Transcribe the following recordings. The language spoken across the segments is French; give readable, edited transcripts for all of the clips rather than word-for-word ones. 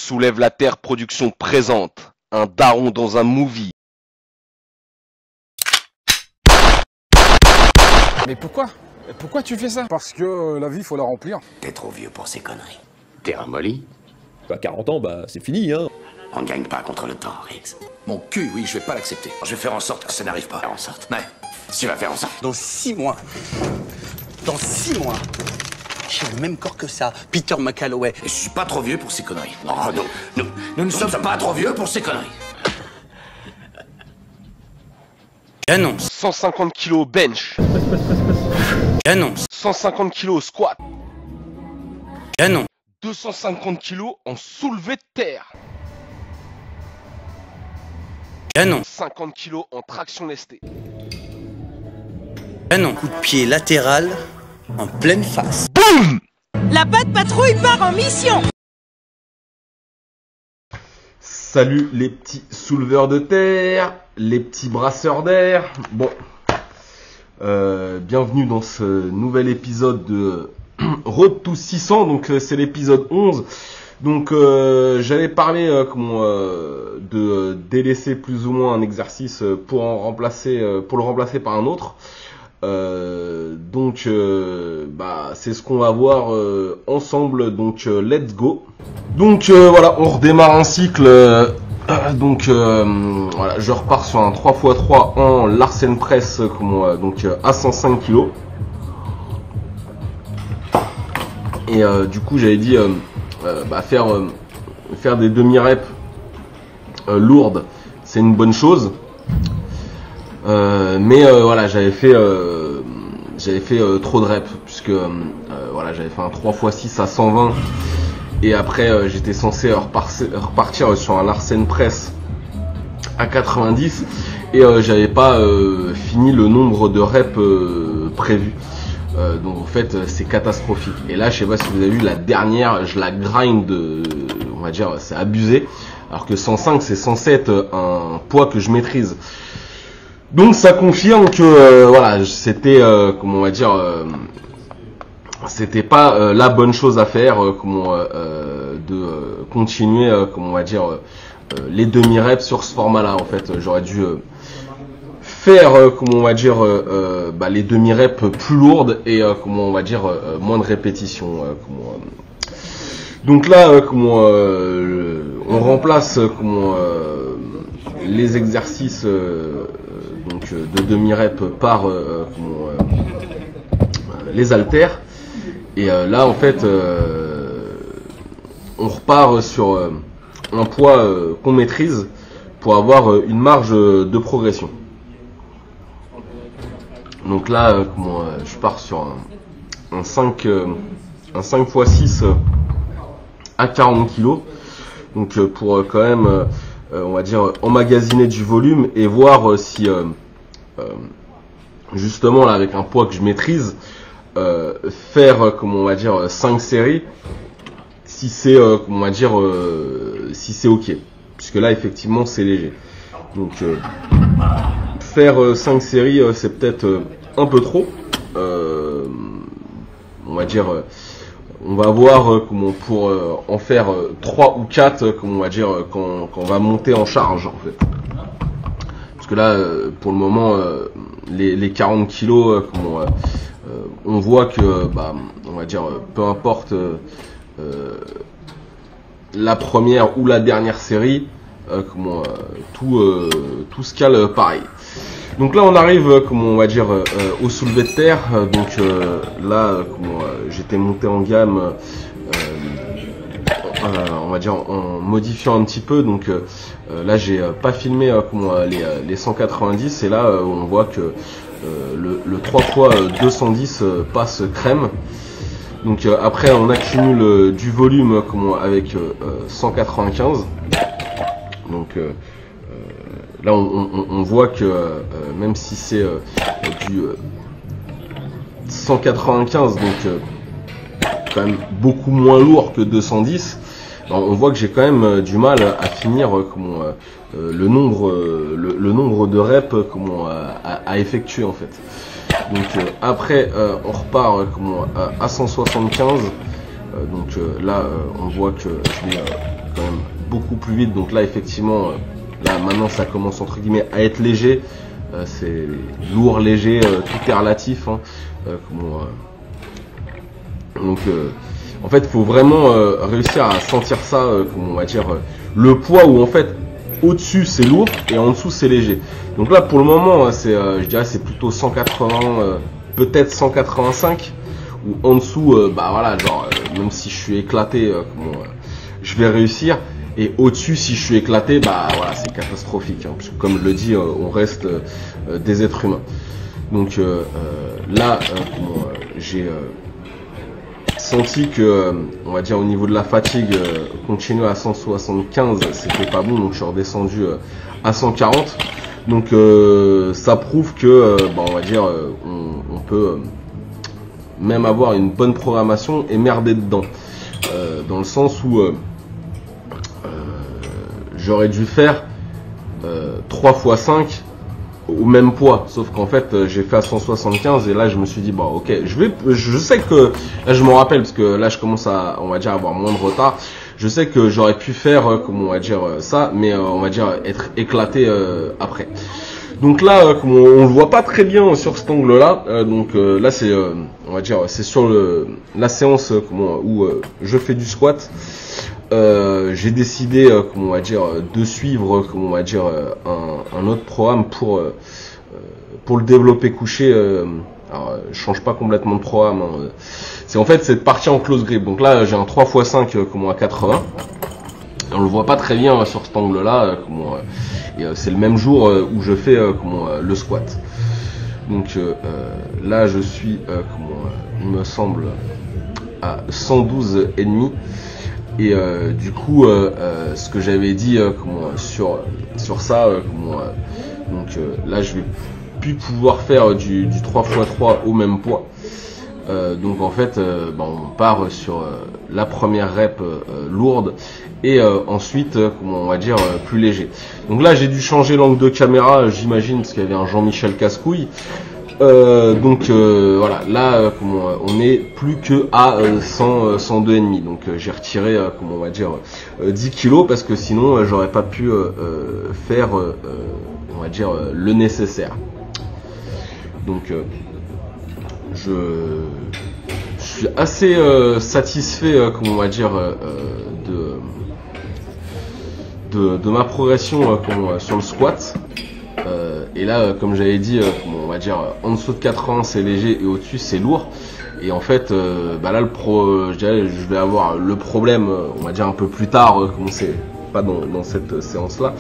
Soulève la Terre Production présente un daron dans un movie. Mais pourquoi? Pourquoi tu fais ça? Parce que la vie, faut la remplir. T'es trop vieux pour ces conneries. T'es ramolli? Bah 40 ans, bah c'est fini, hein. On ne gagne pas contre le temps, Riggs. Mon cul, oui, je vais pas l'accepter. Je vais faire en sorte que ça n'arrive pas. Faire en sorte. Ouais. Tu vas faire en sorte. Dans 6 mois, j'ai le même corps que ça, Peter McCalloway. Et je suis pas trop vieux pour ces conneries. Non, nous ne sommes pas trop vieux pour ces conneries. J'annonce, 150 kg bench. j'annonce, 150 kg squat. j'annonce, 250 kg en soulevé de terre. j'annonce, 50 kg en traction lestée. j'annonce. Coup de pied latéral en pleine face. La patte patrouille part en mission. Salut les petits souleveurs de terre, les petits brasseurs d'air. Bon, bienvenue dans ce nouvel épisode de Road to 600. Donc c'est l'épisode 11. Donc j'allais parler de délaisser plus ou moins un exercice pour le remplacer par un autre. C'est ce qu'on va voir ensemble, donc let's go. Donc voilà, on redémarre un cycle. Voilà, je repars sur un 3x3 en Larsen Press à 105 kg. Et du coup j'avais dit faire des demi-reps lourdes, c'est une bonne chose. Voilà, j'avais fait trop de reps puisque j'avais fait un 3x6 à 120 et après j'étais censé repartir sur un Larsen Press à 90 et j'avais pas fini le nombre de reps prévu. Donc en fait c'est catastrophique. Et là je sais pas si vous avez vu la dernière, je la grind, on va dire c'est abusé, alors que 105 c'est censé être un poids que je maîtrise. Donc ça confirme que c'était c'était pas la bonne chose à faire, de continuer les demi-reps sur ce format-là. En fait, j'aurais dû faire les demi-reps plus lourdes et moins de répétitions. Donc là, on remplace les exercices de demi-rep par les haltères. Et là en fait on repart sur un poids qu'on maîtrise pour avoir une marge de progression. Donc là je pars sur un 5 x 6 à 40 kg. Donc pour quand même emmagasiner du volume et voir si justement là avec un poids que je maîtrise, faire 5 séries, si c'est si c'est ok, puisque là effectivement c'est léger. Donc faire 5 séries c'est peut-être un peu trop. On va voir pour en faire 3 ou 4 quand on va monter en charge en fait. Parce que là pour le moment les 40 kilos on voit que peu importe la première ou la dernière série, tout se cale pareil. Donc là on arrive au soulevé de terre. J'étais monté en gamme en modifiant un petit peu. Donc là j'ai pas filmé les 190 et là on voit que le 3 fois 210 passe crème. Donc après on accumule du volume avec 195. Donc là on voit que même si c'est du 195, donc quand même beaucoup moins lourd que 210, on voit que j'ai quand même du mal à finir le nombre de reps à effectuer en fait. Donc après on repart à 175. Là on voit que je vais quand même plus vite. Donc là effectivement, là maintenant ça commence entre guillemets à être léger. C'est lourd, léger, tout est relatif. Hein. Donc en fait, il faut vraiment réussir à sentir ça, comment on va dire, le poids où en fait au-dessus c'est lourd et en dessous c'est léger. Donc là pour le moment, je dirais c'est plutôt 180, peut-être 185. Ou en dessous, bah voilà, genre même si je suis éclaté, je vais réussir. Et au-dessus, si je suis éclaté, bah voilà, c'est catastrophique. Hein, parce que comme je le dis, on reste des êtres humains. Donc là, j'ai senti que, on va dire au niveau de la fatigue, continuer à 175, c'était pas bon. Donc je suis redescendu à 140. Donc ça prouve que, bah, on va dire, on peut même avoir une bonne programmation et merder dedans. Dans le sens où j'aurais dû faire 3 x 5 au même poids, sauf qu'en fait j'ai fait à 175 et là je me suis dit bon ok, je sais que là je m'en rappelle parce que là je commence à, on va dire, avoir moins de retard. Je sais que j'aurais pu faire comment on va dire ça, mais on va dire être éclaté après. Donc là, on le voit pas très bien sur cet angle-là. Donc là, c'est, on va dire, c'est sur la séance où je fais du squat. J'ai décidé, comment on va dire, de suivre, comment on va dire, un autre programme pour le développé couché. Alors, je change pas complètement de programme. Hein. C'est en fait cette partie en close grip. Donc là, j'ai un 3 x 5 à 80. On le voit pas très bien sur cet angle-là. C'est le même jour où je fais le squat. Donc là je suis il me semble à 112,5 et du coup ce que j'avais dit sur ça donc là je vais plus pouvoir faire du 3 x 3 au même poids. Donc en fait on part sur la première rep lourde et ensuite on va dire plus léger. Donc là j'ai dû changer l'angle de caméra, j'imagine, parce qu'il y avait un Jean-Michel Cascouille. Donc voilà, là on est plus que à 102,5. Donc j'ai retiré on va dire 10 kilos parce que sinon j'aurais pas pu faire on va dire le nécessaire. Donc je suis assez satisfait on va dire de ma progression sur le squat. Et là comme j'avais dit on va dire en dessous de 80 c'est léger et au-dessus c'est lourd. Et en fait là je dirais je vais avoir le problème on va dire un peu plus tard, comme c'est pas dans cette séance là,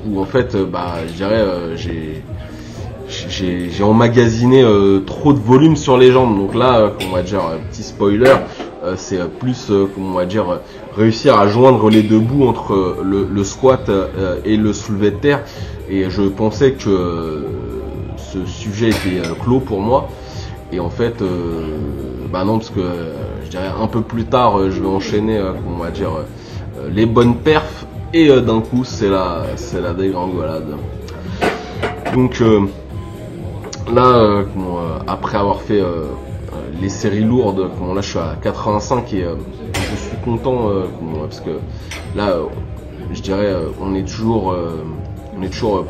où en fait je dirais j'ai emmagasiné trop de volume sur les jambes. Donc là on va dire petit spoiler, c'est plus on va dire réussir à joindre les deux bouts entre le squat et le soulevé de terre. Et je pensais que ce sujet était clos pour moi. Et en fait non, parce que je dirais un peu plus tard je vais enchaîner on va dire les bonnes perfs et d'un coup c'est la dégringolade. Donc là après avoir fait les séries lourdes, là je suis à 85 et je suis content parce que là je dirais on est toujours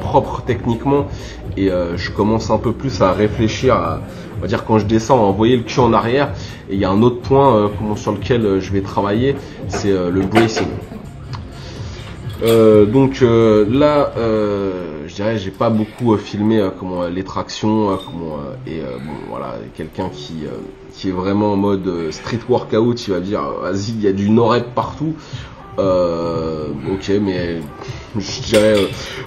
propre techniquement et je commence un peu plus à réfléchir à, on va dire, quand je descends, à envoyer le cul en arrière. Et il y a un autre point sur lequel je vais travailler, c'est le bracing. Donc là je dirais j'ai pas beaucoup filmé les tractions bon voilà, quelqu'un qui est vraiment en mode street workout, il va dire vas-y il y a du no-rep partout. Ok, mais je dirais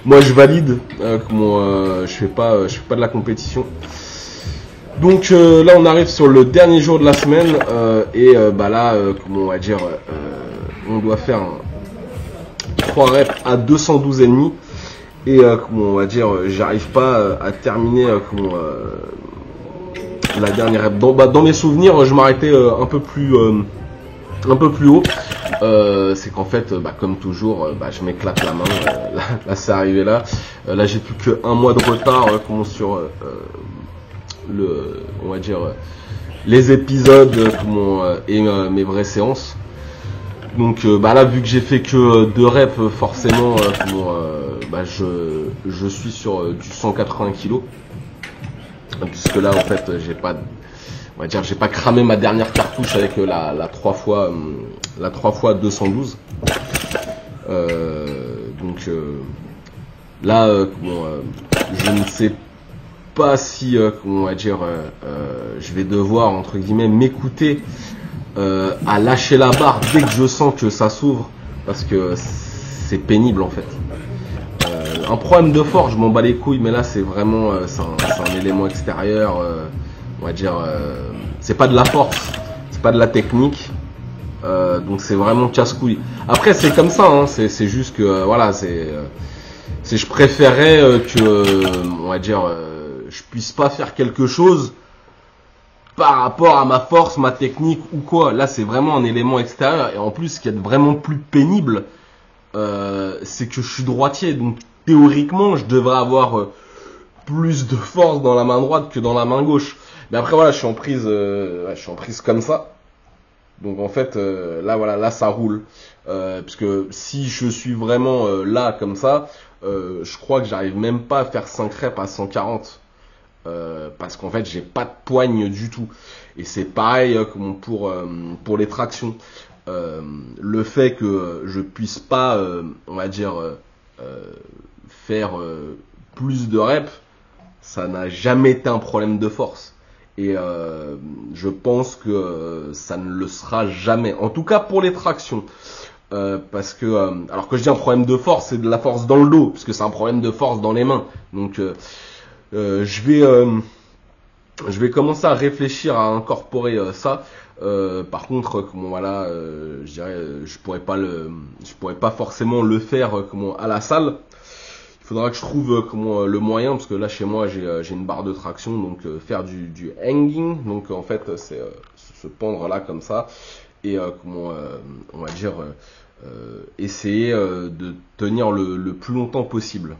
moi je valide je fais pas de la compétition. Donc là on arrive sur le dernier jour de la semaine et là on va dire on doit faire 3 reps à 212,5 et on va dire j'arrive pas à terminer la dernière rep. Dans mes souvenirs je m'arrêtais un peu plus haut. C'est qu'en fait comme toujours je m'éclate la main. Là c'est arrivé là. Là j'ai plus que un mois de retard sur on va dire les épisodes et mes vraies séances. Donc là vu que j'ai fait que 2 reps, forcément je suis sur du 180 kg. Puisque là en fait j'ai pas, on va dire, j'ai pas cramé ma dernière cartouche avec la 3 fois 212. Donc là je ne sais pas si on va dire je vais devoir entre guillemets m'écouter à lâcher la barre dès que je sens que ça s'ouvre, parce que c'est pénible en fait. Un problème de force, je m'en bats les couilles, mais là c'est vraiment c'est un élément extérieur, on va dire c'est pas de la force, c'est pas de la technique, donc c'est vraiment casse-couille. Après c'est comme ça, hein, c'est juste que voilà, je préférerais que on va dire je puisse pas faire quelque chose par rapport à ma force, ma technique ou quoi. Là c'est vraiment un élément extérieur, et en plus ce qui est vraiment plus pénible, c'est que je suis droitier, donc théoriquement je devrais avoir plus de force dans la main droite que dans la main gauche. Mais après voilà, je suis en prise comme ça. Donc en fait là voilà, là ça roule, parce que si je suis vraiment là comme ça, je crois que j'arrive même pas à faire 5 reps à 140, parce qu'en fait j'ai pas de poigne du tout. Et c'est pareil pour les tractions. Le fait que je puisse pas on va dire faire plus de reps, ça n'a jamais été un problème de force. Et je pense que ça ne le sera jamais. En tout cas pour les tractions. Parce que, alors que je dis un problème de force, c'est de la force dans le dos. Parce que c'est un problème de force dans les mains. Donc je vais commencer à réfléchir à incorporer ça. Par contre, voilà, je dirais, je pourrais pas forcément le faire à la salle. Il faudra que je trouve le moyen, parce que là chez moi j'ai une barre de traction, donc faire du hanging, donc en fait c'est se pendre là comme ça, et on va dire essayer de tenir le plus longtemps possible.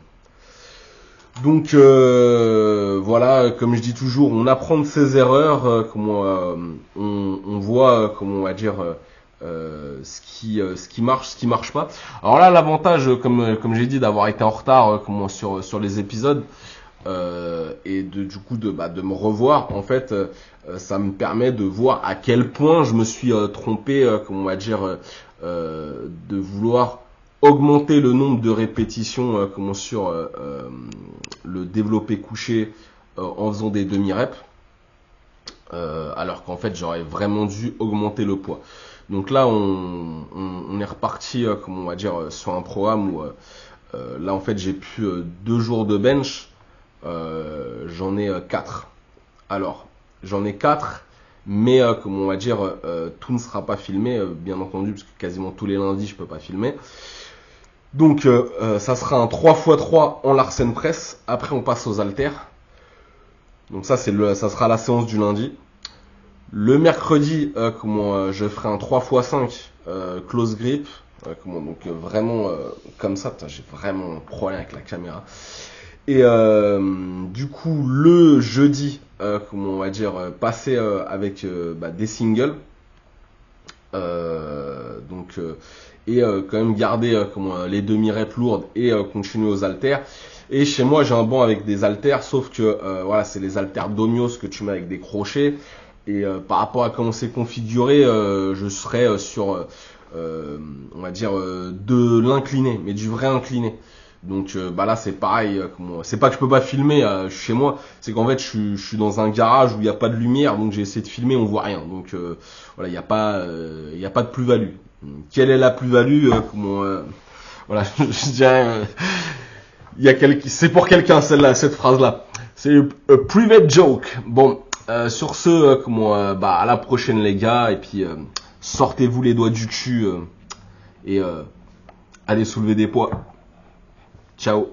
Donc voilà, comme je dis toujours, on apprend de ses erreurs, on voit comment on va dire ce qui marche, ce qui marche pas. Alors là l'avantage, comme j'ai dit, d'avoir été en retard sur les épisodes, et du coup de me revoir, en fait ça me permet de voir à quel point je me suis trompé, on va dire de vouloir augmenter le nombre de répétitions sur le développé couché en faisant des demi-reps, alors qu'en fait j'aurais vraiment dû augmenter le poids. Donc là on est reparti on va dire sur un programme où là en fait j'ai plus 2 jours de bench, j'en ai 4. Alors j'en ai 4, mais on va dire tout ne sera pas filmé, bien entendu, parce que quasiment tous les lundis je peux pas filmer. Donc ça sera un 3x3 en Larsen Press. Après on passe aux haltères. Donc ça ça sera la séance du lundi. Le mercredi je ferai un 3x5 close grip. Donc vraiment comme ça. J'ai vraiment un problème avec la caméra. Et du coup le jeudi on va dire passer avec des singles. Et quand même garder les demi-reps lourdes et continuer aux haltères. Et chez moi j'ai un banc avec des haltères, sauf que voilà, c'est les haltères Domios que tu mets avec des crochets, et par rapport à comment c'est configuré, je serais sur on va dire de l'incliné, mais du vrai incliné. Donc là c'est pareil, c'est pas que je peux pas filmer chez moi, c'est qu'en fait je suis dans un garage où il n'y a pas de lumière, donc j'ai essayé de filmer, on voit rien. Donc voilà, il n'y a pas de plus-value. Quelle est la plus-value voilà, je dirais c'est pour quelqu'un celle-là, cette phrase-là. C'est a private joke. Bon, sur ce à la prochaine les gars, et puis sortez-vous les doigts du cul et allez soulever des poids. Ciao.